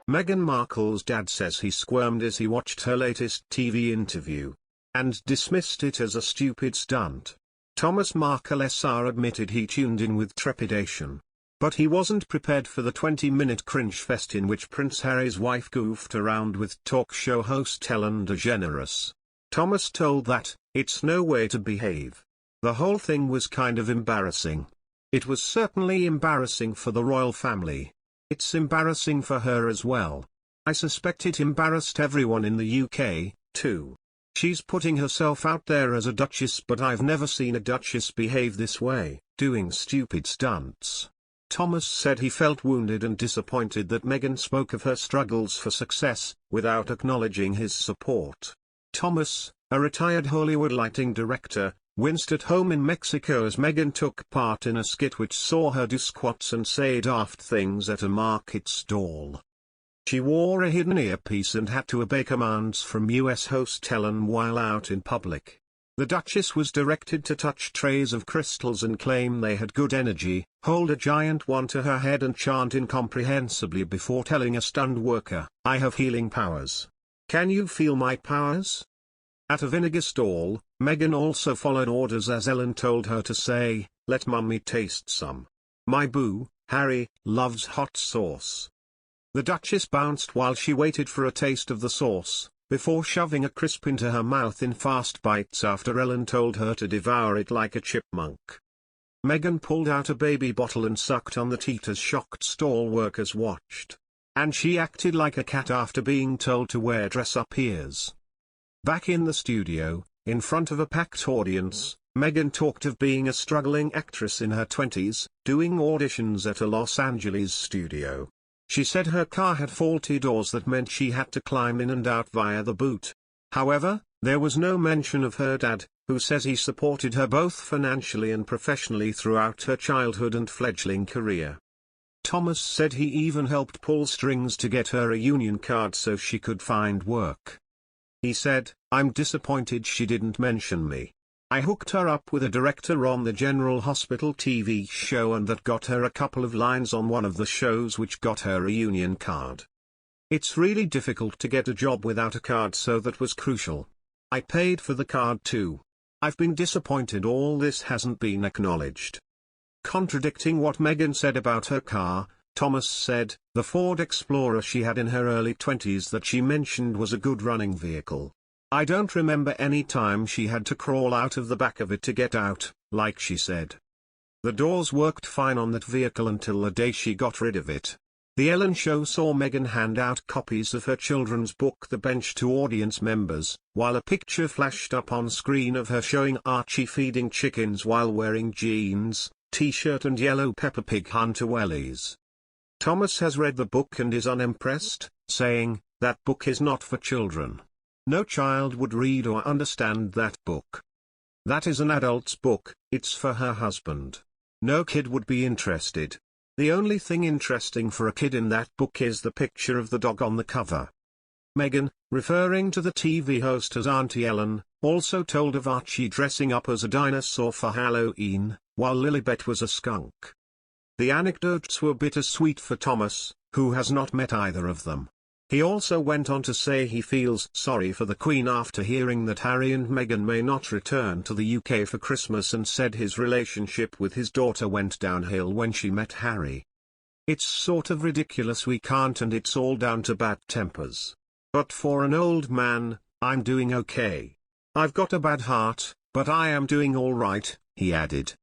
Meghan Markle's dad says he squirmed as he watched her latest TV interview, and dismissed it as a stupid stunt. Thomas Markle SR admitted he tuned in with trepidation. But he wasn't prepared for the 20-minute cringe fest in which Prince Harry's wife goofed around with talk show host Ellen DeGeneres. Thomas told that, "It's no way to behave. The whole thing was kind of embarrassing. It was certainly embarrassing for the royal family. It's embarrassing for her as well. I suspect it embarrassed everyone in the UK, too. She's putting herself out there as a duchess, but I've never seen a duchess behave this way, doing stupid stunts." Thomas said he felt wounded and disappointed that Meghan spoke of her struggles for success, without acknowledging his support. Thomas, a retired Hollywood lighting director, winced at home in Mexico as Meghan took part in a skit which saw her do squats and say daft things at a market stall. She wore a hidden earpiece and had to obey commands from US host Ellen while out in public. The Duchess was directed to touch trays of crystals and claim they had good energy, hold a giant one to her head and chant incomprehensibly before telling a stunned worker, "I have healing powers. Can you feel my powers?" At a vinegar stall, Meghan also followed orders as Ellen told her to say, "Let mummy taste some. My boo, Harry, loves hot sauce." The Duchess bounced while she waited for a taste of the sauce, before shoving a crisp into her mouth in fast bites after Ellen told her to devour it like a chipmunk. Meghan pulled out a baby bottle and sucked on the teat as shocked stall workers watched. And she acted like a cat after being told to wear dress-up ears. Back in the studio, in front of a packed audience, Meghan talked of being a struggling actress in her 20s, doing auditions at a Los Angeles studio. She said her car had faulty doors that meant she had to climb in and out via the boot. However, there was no mention of her dad, who says he supported her both financially and professionally throughout her childhood and fledgling career. Thomas said he even helped pull strings to get her a union card so she could find work. He said, "I'm disappointed she didn't mention me. I hooked her up with a director on the General Hospital TV show and that got her a couple of lines on one of the shows which got her a union card. It's really difficult to get a job without a card, so that was crucial. I paid for the card too. I've been disappointed all this hasn't been acknowledged." Contradicting what Meghan said about her car, Thomas said, the Ford Explorer she had in her early 20s that she mentioned was a good running vehicle. "I don't remember any time she had to crawl out of the back of it to get out, like she said. The doors worked fine on that vehicle until the day she got rid of it." The Ellen Show saw Meghan hand out copies of her children's book The Bench to audience members, while a picture flashed up on screen of her showing Archie feeding chickens while wearing jeans, t-shirt and yellow Peppa Pig hunter wellies. Thomas has read the book and is unimpressed, saying, "That book is not for children. No child would read or understand that book. That is an adult's book, it's for her husband. No kid would be interested. The only thing interesting for a kid in that book is the picture of the dog on the cover." Meghan, referring to the TV host as Auntie Ellen, also told of Archie dressing up as a dinosaur for Halloween, while Lilibet was a skunk. The anecdotes were bittersweet for Thomas, who has not met either of them. He also went on to say he feels sorry for the Queen after hearing that Harry and Meghan may not return to the UK for Christmas, and said his relationship with his daughter went downhill when she met Harry. "It's sort of ridiculous we can't, and it's all down to bad tempers. But for an old man, I'm doing okay. I've got a bad heart, but I am doing all right," he added.